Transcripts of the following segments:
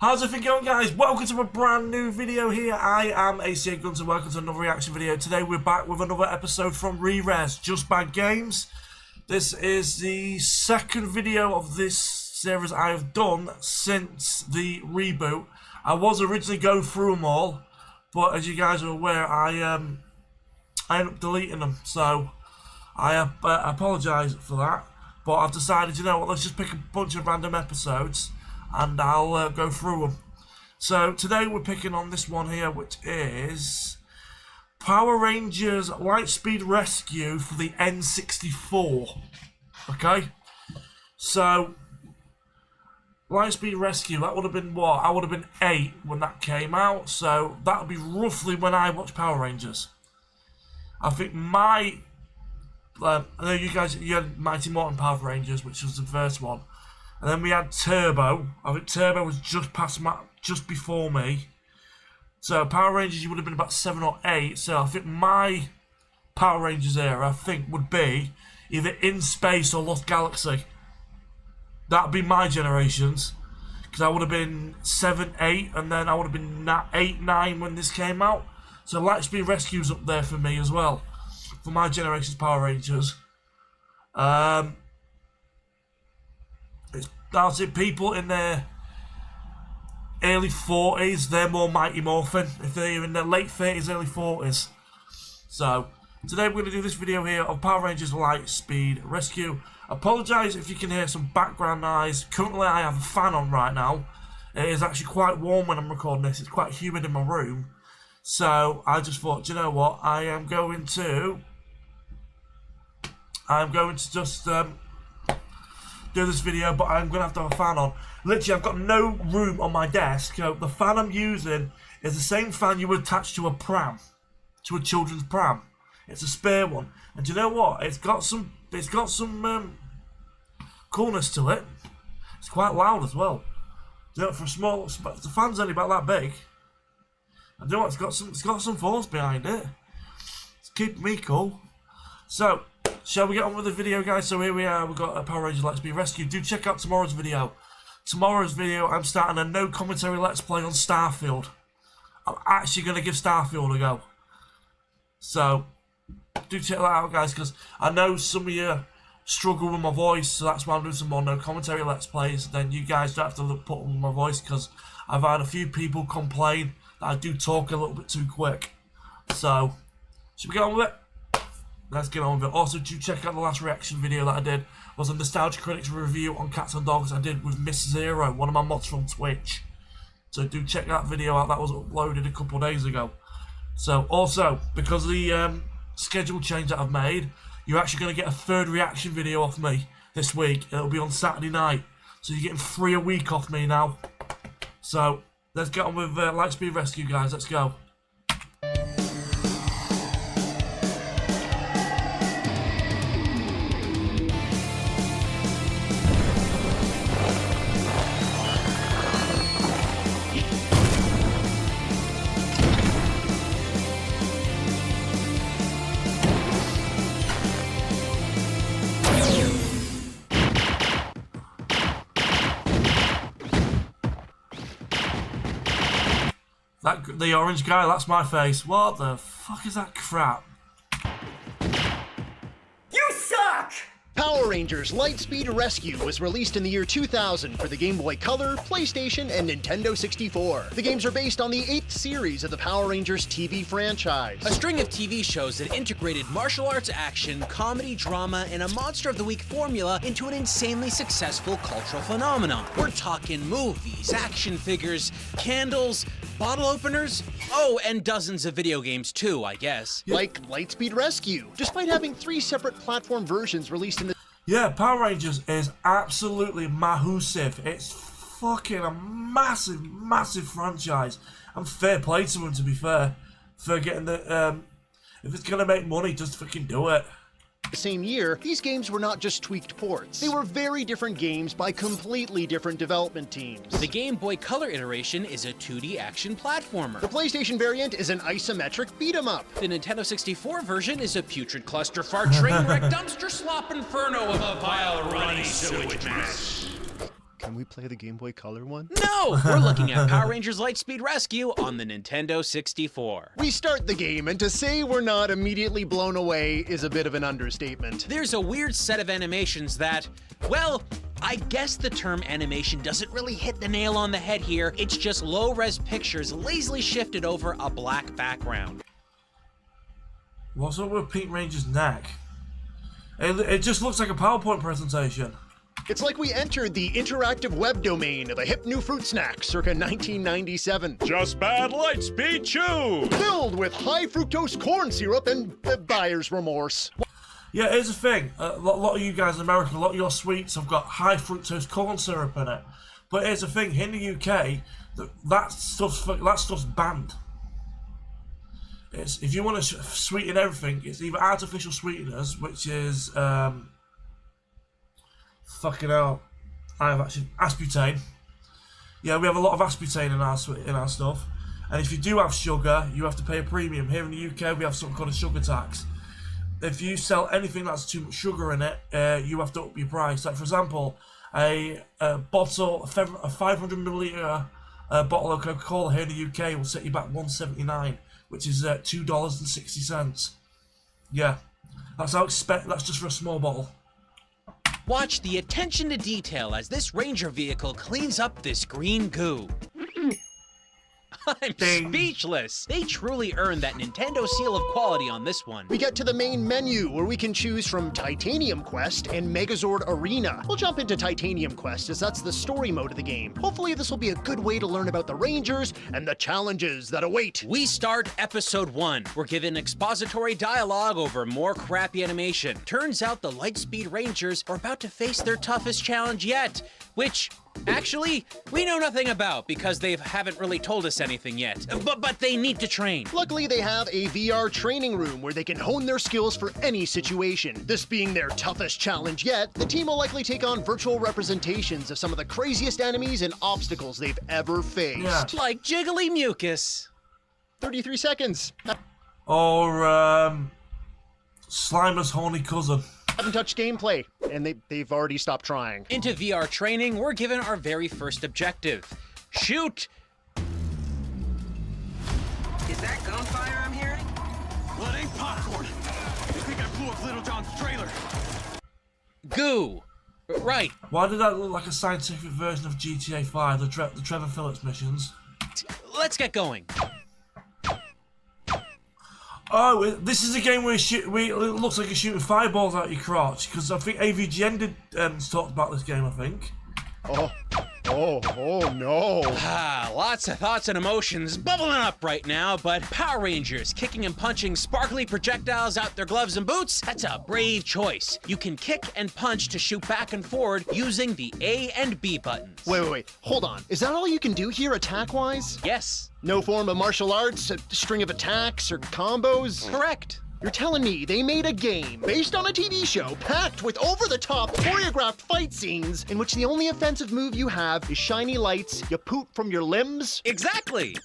How's everything going, guys? Welcome to a brand new video here. I am ACA Guenter. Welcome to another reaction video. Today we're back with another episode from Rerez Just Bad Games. This is the second video of this series I have done since the reboot. I was originally going through them all, but as you guys are aware, I ended up deleting them. So I apologise for that. But I've decided, you know what, let's just pick a bunch of random episodes and I'll go through them. So today we're picking on this one here, which is Power Rangers Lightspeed Rescue for the N64. Okay? So, Lightspeed Rescue, that would have been what? I would have been 8 when that came out, so that would be roughly when I watched Power Rangers. I think my... I know you guys, you had Mighty Morphin Power Rangers, which was the first one. And then we had Turbo. I think Turbo was just before me. So Power Rangers, you would have been about 7 or 8. So I think my Power Rangers era, I think, would be either In Space or Lost Galaxy. That'd be my generations. Because I would have been 7, 8, and then I would have been 8, 9 when this came out. So Lightspeed Rescue's up there for me as well. For my generation's Power Rangers. That's it, people in their early 40s, they're more Mighty Morphin. If they're in their late 30s, early 40s. So, today we're going to do this video here of Power Rangers Lightspeed Rescue. Apologise if you can hear some background noise. Currently I have a fan on right now. It is actually quite warm when I'm recording this. It's quite humid in my room. So, I just thought, you know what, I'm going to just do this video, but I'm going to have a fan on. Literally, I've got no room on my desk. So the fan I'm using is the same fan you would attach to a pram, to a children's pram. It's a spare one, and do you know what? It's got some coolness to it. It's quite loud as well. Do you know, for a small, the fan's only about that big. And do you know what? It's got some force behind it. It's keeping me cool. So, shall we get on with the video, guys? So here we are, we've got a Power Rangers Lightspeed Rescue. Do check out tomorrow's video. Tomorrow's video, I'm starting a no commentary Let's Play on Starfield. I'm actually going to give Starfield a go. So, do check that out, guys, because I know some of you struggle with my voice, so that's why I'm doing some more no commentary Let's Plays. Then you guys don't have to put on my voice, because I've had a few people complain that I do talk a little bit too quick. So, should we get on with it? Let's get on with it. Also, do check out the last reaction video that I did. It was a Nostalgia Critics review on Cats and Dogs I did with Miss Zero, one of my mods from Twitch. So do check that video out. That was uploaded a couple of days ago. So also, because of the schedule change that I've made, you're actually going to get a third reaction video off me this week. It'll be on Saturday night. So you're getting 3 a week off me now. So let's get on with Lightspeed Rescue, guys. Let's go. The orange guy, that's my face. What the fuck is that crap? You suck! Power Rangers Lightspeed Rescue was released in the year 2000 for the Game Boy Color, PlayStation, and Nintendo 64. The games are based on the 8th series of the Power Rangers TV franchise. A string of TV shows that integrated martial arts action, comedy, drama, and a Monster of the Week formula into an insanely successful cultural phenomenon. We're talking movies, action figures, candles, bottle openers, oh, and dozens of video games too, I guess. Like Lightspeed Rescue. Despite having 3 separate platform versions released in the... Yeah, Power Rangers is absolutely massive. It's fucking a massive franchise. And fair play to them, to be fair. For getting the... if it's gonna make money, just fucking do it. The same year, these games were not just tweaked ports. They were very different games by completely different development teams. The Game Boy Color iteration is a 2D action platformer. The PlayStation variant is an isometric beat-em-up. The Nintendo 64 version is a putrid cluster fart train wreck dumpster slop inferno of a vile runny sewage mess. Can we play the Game Boy Color one? No! We're looking at Power Rangers Lightspeed Rescue on the Nintendo 64. We start the game, and to say we're not immediately blown away is a bit of an understatement. There's a weird set of animations that, well, I guess the term animation doesn't really hit the nail on the head here. It's just low-res pictures lazily shifted over a black background. What's up with Pink Ranger's neck? It just looks like a PowerPoint presentation. It's like we entered the interactive web domain of a hip new fruit snack circa 1997. Just Bad Lightspeed Chew! Filled with high fructose corn syrup and buyer's remorse. Yeah, here's the thing. A lot of you guys in America, a lot of your sweets have got high fructose corn syrup in it. But here's the thing. In the UK, that stuff's banned. If you want to sweeten everything, it's either artificial sweeteners, which is fucking hell, I have actually aspartame. Yeah, we have a lot of aspartame in our stuff, and if you do have sugar, you have to pay a premium. Here in the UK, we have something called a sugar tax. If you sell anything that's too much sugar in it, you have to up your price. Like for example, a 500 milliliter bottle of Coca-Cola here in the UK will set you back $1.79, which is $2.60. Yeah, that's just for a small bottle. Watch the attention to detail as this Ranger vehicle cleans up this green goo. I'm speechless. They truly earned that Nintendo seal of quality on this one. We get to the main menu where we can choose from Titanium Quest and Megazord Arena. We'll jump into Titanium Quest as that's the story mode of the game. Hopefully this will be a good way to learn about the Rangers and the challenges that await. We start episode 1. We're given expository dialogue over more crappy animation. Turns out the Lightspeed Rangers are about to face their toughest challenge yet, which actually, we know nothing about because they haven't really told us anything yet. But they need to train. Luckily, they have a VR training room where they can hone their skills for any situation. This being their toughest challenge yet, the team will likely take on virtual representations of some of the craziest enemies and obstacles they've ever faced. Yeah. Like jiggly mucus. 33 seconds. Or Slimer's horny cousin. Haven't touched gameplay, and they've already stopped trying. Into VR training, we're given our very first objective. Shoot! Is that gunfire I'm hearing? Well, it ain't popcorn. I think I blew up Little John's trailer. Goo! Right. Why did that look like a scientific version of GTA 5, the Trevor Phillips missions? Let's get going. Oh, this is a game where it looks like you're shooting fireballs out your crotch, because I think AVGN did talk about this game, I think. Oh no. Lots of thoughts and emotions bubbling up right now, but Power Rangers kicking and punching sparkly projectiles out their gloves and boots, that's a brave choice. You can kick and punch to shoot back and forward using the A and B buttons. Wait, hold on. Is that all you can do here attack-wise? Yes. No form of martial arts, a string of attacks, or combos? Correct. You're telling me they made a game based on a TV show packed with over-the-top choreographed fight scenes in which the only offensive move you have is shiny lights, you poop from your limbs? Exactly.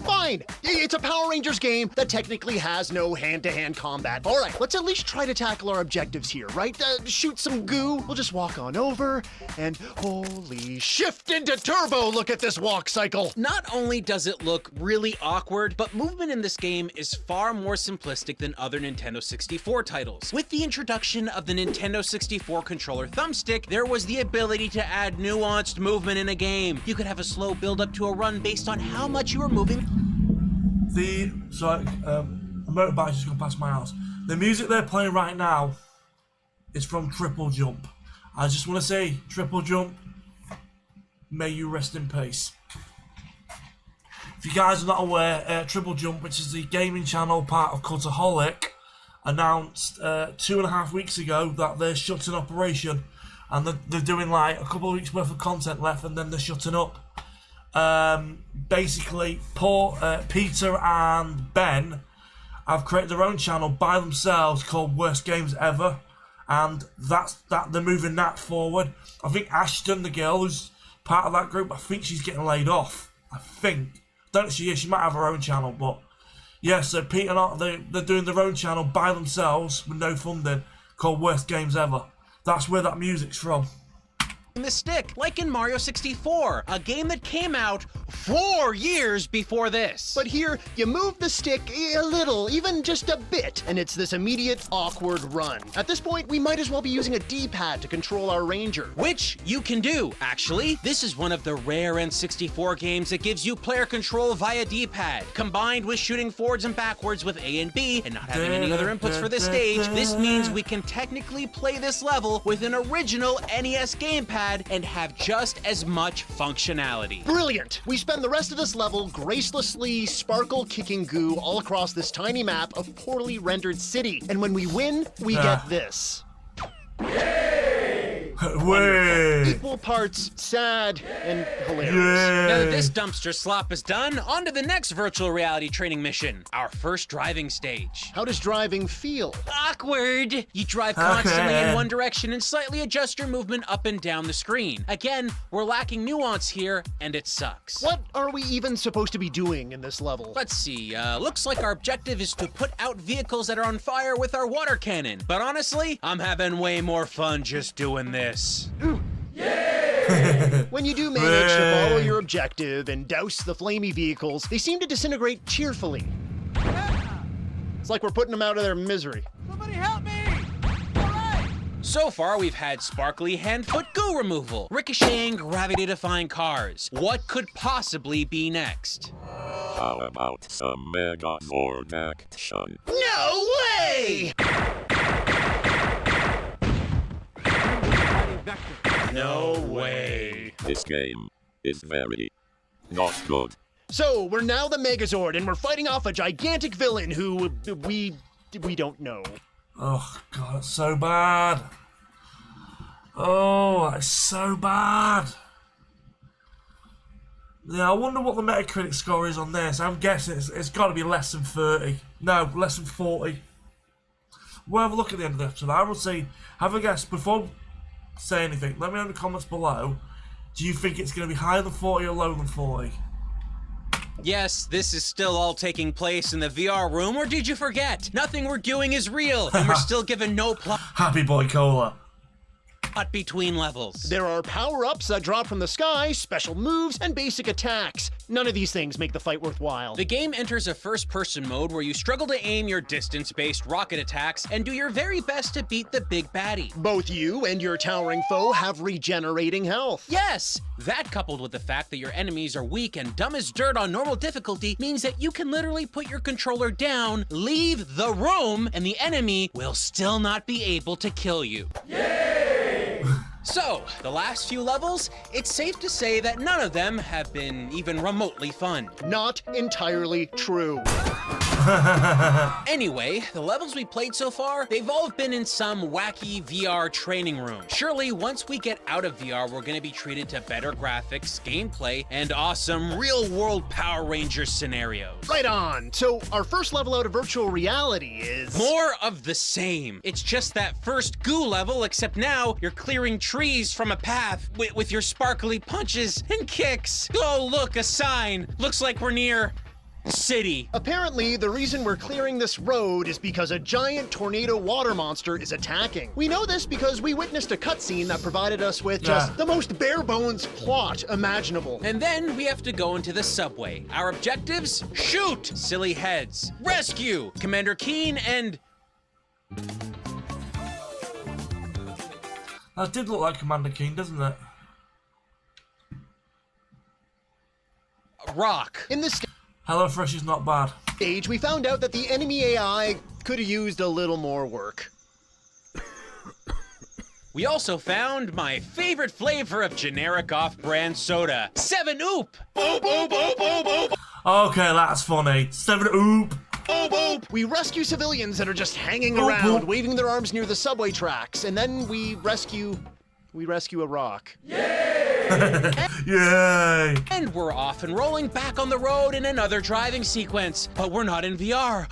Fine, it's a Power Rangers game that technically has no hand-to-hand combat. All right, let's at least try to tackle our objectives here, right? Shoot some goo, we'll just walk on over, and holy shift into turbo, look at this walk cycle. Not only does it look really awkward, but movement in this game is far more simplistic than other Nintendo 64 titles. With the introduction of the Nintendo 64 controller thumbstick, there was the ability to add nuanced movement in a game. You could have a slow build up to a run based on how much you were moving. A motorbike's just gone past my house. The music they're playing right now is from Triple Jump. I just want to say, Triple Jump, may you rest in peace. If you guys are not aware, Triple Jump, which is the gaming channel part of Cultaholic, announced 2.5 weeks ago that they're shutting operation, and they're doing like a couple of weeks worth of content left, and then they're shutting up. Basically, Peter and Ben have created their own channel by themselves called Worst Games Ever, and they're moving that forward. I think Ashton, the girl who's part of that group, I think she's getting laid off. I think. Don't know if she is. She might have her own channel, but yeah. So Peter and they're doing their own channel by themselves with no funding called Worst Games Ever. That's where that music's from. The stick, like in Mario 64, a game that came out 4 years before this. But here, you move the stick a little, even just a bit, and it's this immediate, awkward run. At this point, we might as well be using a D-pad to control our ranger. Which you can do, actually. This is one of the rare N64 games that gives you player control via D-pad. Combined with shooting forwards and backwards with A and B, and not having any other inputs for this stage, this means we can technically play this level with an original NES gamepad and have just as much functionality. Brilliant! We spend the rest of this level gracelessly sparkle-kicking goo all across this tiny map of poorly rendered city. And when we win, we get this. Way! Equal parts sad and hilarious. Now that this dumpster slop is done, on to the next virtual reality training mission, our first driving stage. How does driving feel? Awkward! You drive constantly in one direction and slightly adjust your movement up and down the screen. Again, we're lacking nuance here, and it sucks. What are we even supposed to be doing in this level? Let's see, looks like our objective is to put out vehicles that are on fire with our water cannon. But honestly, I'm having way more fun just doing this. When you do manage to follow your objective and douse the flamey vehicles, they seem to disintegrate cheerfully. It's like we're putting them out of their misery. Somebody help me! All right! So far, we've had sparkly hand-foot goo removal, ricocheting gravity-defying cars. What could possibly be next? How about some Megazord action? No way! No way. This game is very not good. So, we're now the Megazord, and we're fighting off a gigantic villain who we don't know. Oh, God, it's so bad. Oh, it's so bad. Yeah, I wonder what the Metacritic score is on this. I'm guessing it's got to be less than 30. No, less than 40. We'll have a look at the end of the episode. I will see. Have a guess before say anything. Let me know in the comments below. Do you think it's going to be higher than 40 or lower than 40? Yes, this is still all taking place in the VR room, or did you forget? Nothing we're doing is real, and we're still given no plot Happy Boy Cola. between levels. There are power-ups that drop from the sky, special moves, and basic attacks. None of these things make the fight worthwhile. The game enters a first-person mode where you struggle to aim your distance-based rocket attacks and do your very best to beat the big baddie. Both you and your towering foe have regenerating health. Yes! That, coupled with the fact that your enemies are weak and dumb as dirt on normal difficulty, means that you can literally put your controller down, leave the room, and the enemy will still not be able to kill you. So, the last few levels, it's safe to say that none of them have been even remotely fun. Not entirely true. Anyway, the levels we played so far, they've all been in some wacky VR training room. Surely, once we get out of VR, we're gonna be treated to better graphics, gameplay, and awesome real-world Power Rangers scenarios. Right on. So, our first level out of virtual reality is... More of the same. It's just that first goo level, except now you're clearing trees from a path with your sparkly punches and kicks. Oh, look, a sign. Looks like we're near city. Apparently, the reason we're clearing this road is because a giant tornado water monster is attacking. We know this because we witnessed a cutscene that provided us with just the most bare-bones plot imaginable. And then we have to go into the subway. Our objectives? Shoot! Silly heads. Rescue! Commander Keen and... That did look like Commander Keen, doesn't it? Rock. In this HelloFresh is not bad. stage, we found out that the enemy AI could have used a little more work. We also found my favorite flavor of generic off-brand soda, 7-Oop. Okay, that's funny. 7-Oop. We rescue civilians that are just hanging around, waving their arms near the subway tracks, and then we rescue a rock. Yay! And we're off and rolling back on the road in another driving sequence, but we're not in VR.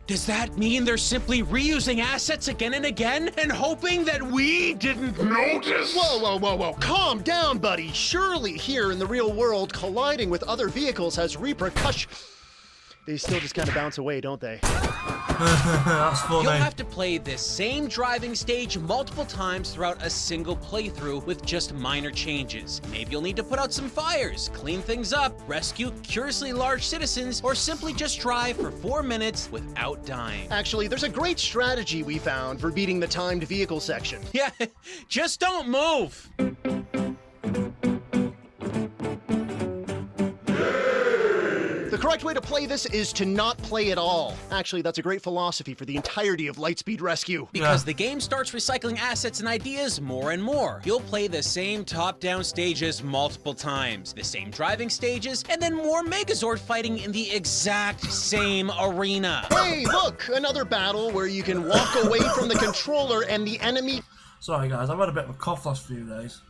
Does that mean they're simply reusing assets again and again and hoping that we didn't notice? Whoa. Calm down, buddy. Surely here in the real world, colliding with other vehicles has repercussions. they still just kind of bounce away, don't they? That's funny. You'll have to play this same driving stage multiple times throughout a single playthrough with just minor changes. Maybe you'll need to put out some fires, clean things up, rescue curiously large citizens, or simply just drive for 4 minutes without dying. Actually, there's a great strategy we found for beating the timed vehicle section. Yeah, just don't move. The correct way to play this is to not play at all. Actually, that's a great philosophy for the entirety of Lightspeed Rescue. Because the game starts recycling assets and ideas more and more. You'll play the same top-down stages multiple times, the same driving stages, and then more Megazord fighting in the exact same arena. Hey, look! Another battle where you can walk away from the controller and the enemy... Sorry guys, I've had a bit of a cough last few days.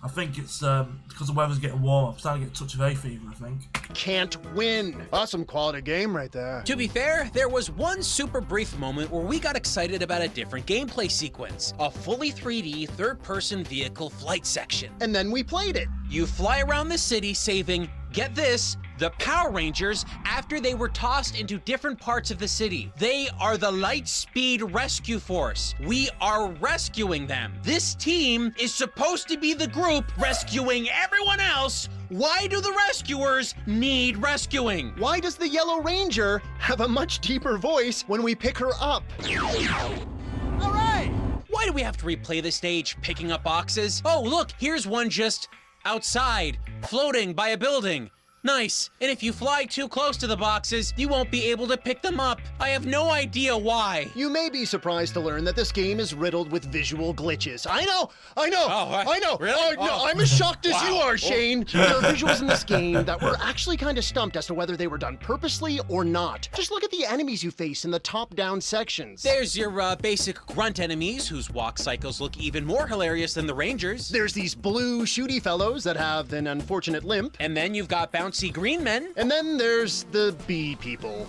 I think it's because the weather's getting warm. I'm starting to get a touch of hay fever, I think. Can't win. Awesome quality game right there. To be fair, there was one super brief moment where we got excited about a different gameplay sequence. A fully 3D third-person vehicle flight section. And then we played it. You fly around the city saving, get this, the Power Rangers after they were tossed into different parts of the city. They are the Lightspeed Rescue Force. We are rescuing them. This team is supposed to be the group rescuing everyone else. Why do the rescuers need rescuing? Why does the Yellow Ranger have a much deeper voice when we pick her up? All right! Why do we have to replay the stage picking up boxes? Oh, look, here's one just outside, floating by a building. Nice. And if you fly too close to the boxes, you won't be able to pick them up. I have no idea why. You may be surprised to learn that this game is riddled with visual glitches. I know. Oh, I know. really? No, I'm as shocked as you are, Shane. Oh. There are visuals in this game that were actually kind of stumped as to whether they were done purposely or not. Just look at the enemies you face in the top-down sections. There's your basic grunt enemies whose walk cycles look even more hilarious than the Rangers. There's these blue shooty fellows that have an unfortunate limp. And then you've got bouncy green men. And then there's the bee people.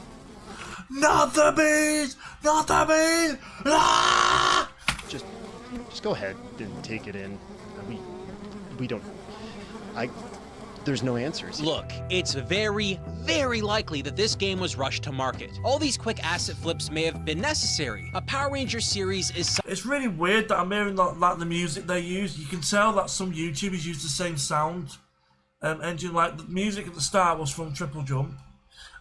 Not the bees! Not the bees! Ah! Just go ahead and take it in. We don't... There's no answers. Look, it's very, very likely that this game was rushed to market. All these quick asset flips may have been necessary. A Power Rangers series is... It's really weird that I'm hearing like the music they use. You can tell that some YouTubers use the same sound engine. Like the music at the start was from Triple Jump.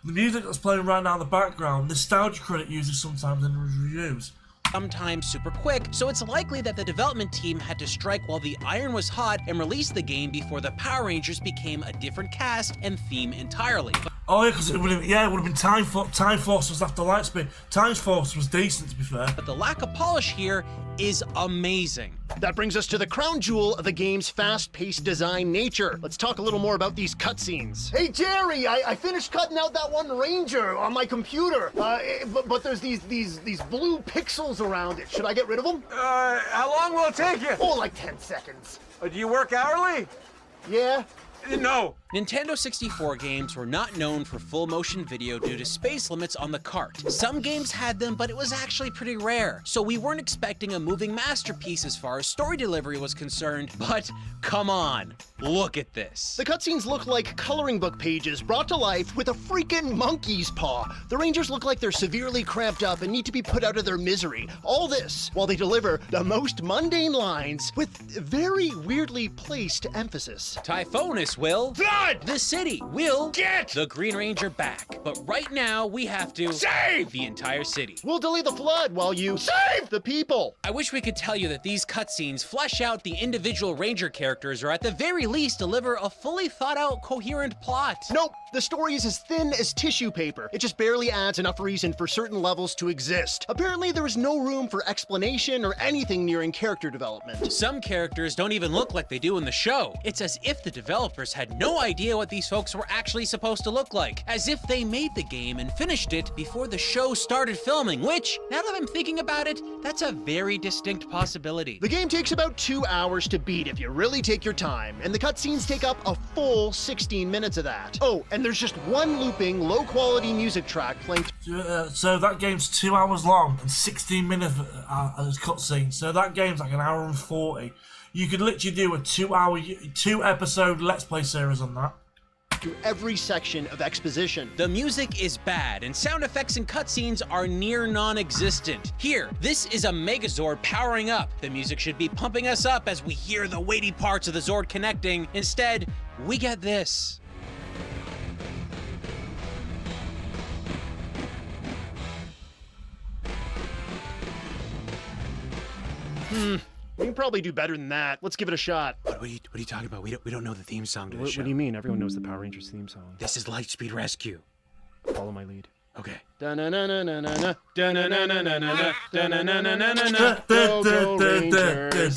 The music that's playing right now in the background, Nostalgia Credit uses sometimes in the reviews. Sometimes super quick, so it's likely that the development team had to strike while the iron was hot and release the game before the Power Rangers became a different cast and theme entirely. Oh yeah, because it would have been Time Force was after Lightspeed. Time Force was decent, to be fair. But the lack of polish here is amazing. That brings us to the crown jewel of the game's fast-paced design nature. Let's talk a little more about these cutscenes. Hey Jerry, I finished cutting out that one Ranger on my computer, but there's these blue pixels around it. Should I get rid of them? How long will it take you? Oh, like 10 seconds. Do you work hourly? Yeah. No. Nintendo 64 games were not known for full motion video due to space limits on the cart. Some games had them, but it was actually pretty rare, so we weren't expecting a moving masterpiece as far as story delivery was concerned, but come on, look at this. The cutscenes look like coloring book pages brought to life with a freaking monkey's paw. The Rangers look like they're severely cramped up and need to be put out of their misery. All this while they deliver the most mundane lines with very weirdly placed emphasis. Typhonus will Flood! the city will Get the Green Ranger back, but right now we have to Save the entire city. We'll delay the flood while you save the people. I wish we could tell you that these cutscenes flesh out the individual Ranger characters or at the very least deliver a fully thought out, coherent plot. Nope, the story is as thin as tissue paper. It just barely adds enough reason for certain levels to exist. Apparently there is no room for explanation or anything nearing character development. Some characters don't even look like they do in the show. It's as if the developers had no idea what these folks were actually supposed to look like. As if they made the game and finished it before the show started filming, which, now that I'm thinking about it, that's a very distinct possibility. The game takes about 2 hours to beat if you really take your time, and the cutscenes take up a full 16 minutes of that. Oh, and there's just one looping, low-quality music track playing. So that game's 2 hours long and 16 minutes as cutscene. So that game's like an hour and 40. You could literally do a 2 episode Let's Play series on that. through every section of exposition. The music is bad, and sound effects and cutscenes are near non-existent. Here, this is a Megazord powering up. The music should be pumping us up as we hear the weighty parts of the Zord connecting. Instead, we get this. We can probably do better than that. Let's give it a shot. What are you talking about? We don't know the theme song to the show. What do you mean? Everyone knows the Power Rangers theme song. This is Lightspeed Rescue. Follow my lead. Okay. Da-na-na-na-na-na, da-na-na-na-na-na, da-na-na-na-na-na. Go, go, Rangers.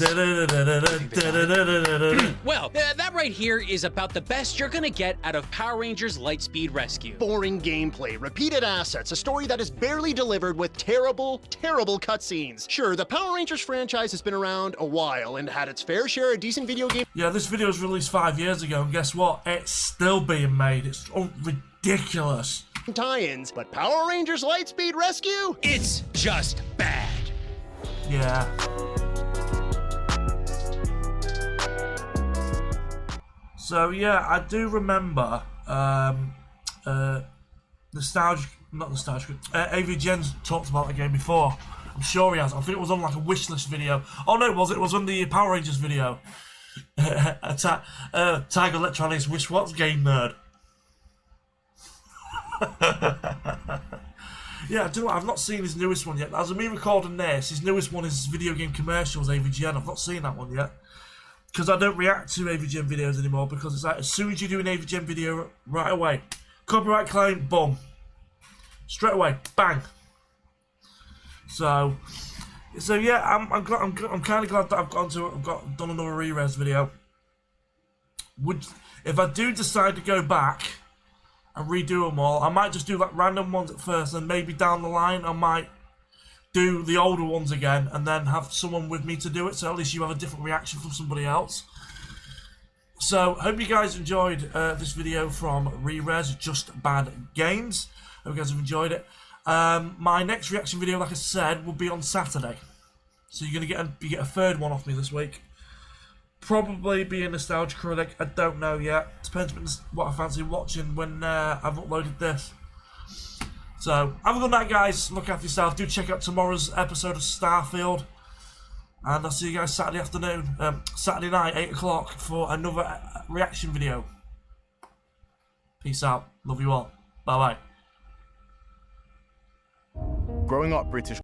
Well, that right here is about the best you're gonna get out of Power Rangers Lightspeed Rescue. Boring gameplay, repeated assets, a story that is barely delivered with terrible, terrible cutscenes. Sure, the Power Rangers franchise has been around a while and had its fair share of decent video games. Yeah, this video was released 5 years ago, and guess what? It's still being made. It's ridiculous. Tie-ins, but Power Rangers Lightspeed Rescue? It's just bad. Yeah. So yeah, I do remember AVGen's talked about the game before. I'm sure he has. I think it was on like a wish list video. Oh no, it was on the Power Rangers video. Tiger Electronics Wish What's Game Nerd. Yeah, do you know what? I've not seen his newest one yet. As of me recording this, his newest one is video game commercials, AVGN. I've not seen that one yet. Because I don't react to AVGN videos anymore, because it's like, as soon as you do an AVGN video, right away, copyright claim, boom. Straight away, bang. So yeah, I'm kind of glad that I've done another Rerez video. If I do decide to go back and redo them all, I might just do like random ones at first, and maybe down the line I might do the older ones again and then have someone with me to do it, so at least you have a different reaction from somebody else. So hope you guys enjoyed this video from Rerez Just Bad Games. Hope you guys have enjoyed it. My next reaction video, like I said, will be on Saturday, so you're gonna get a third one off me this week. Probably be a nostalgia critic, I don't know yet. Depends what I fancy watching when I've uploaded this. So, have a good night, guys. Look after yourself. Do check out tomorrow's episode of Starfield. And I'll see you guys Saturday night, 8 o'clock, for another reaction video. Peace out. Love you all. Bye-bye. Growing up British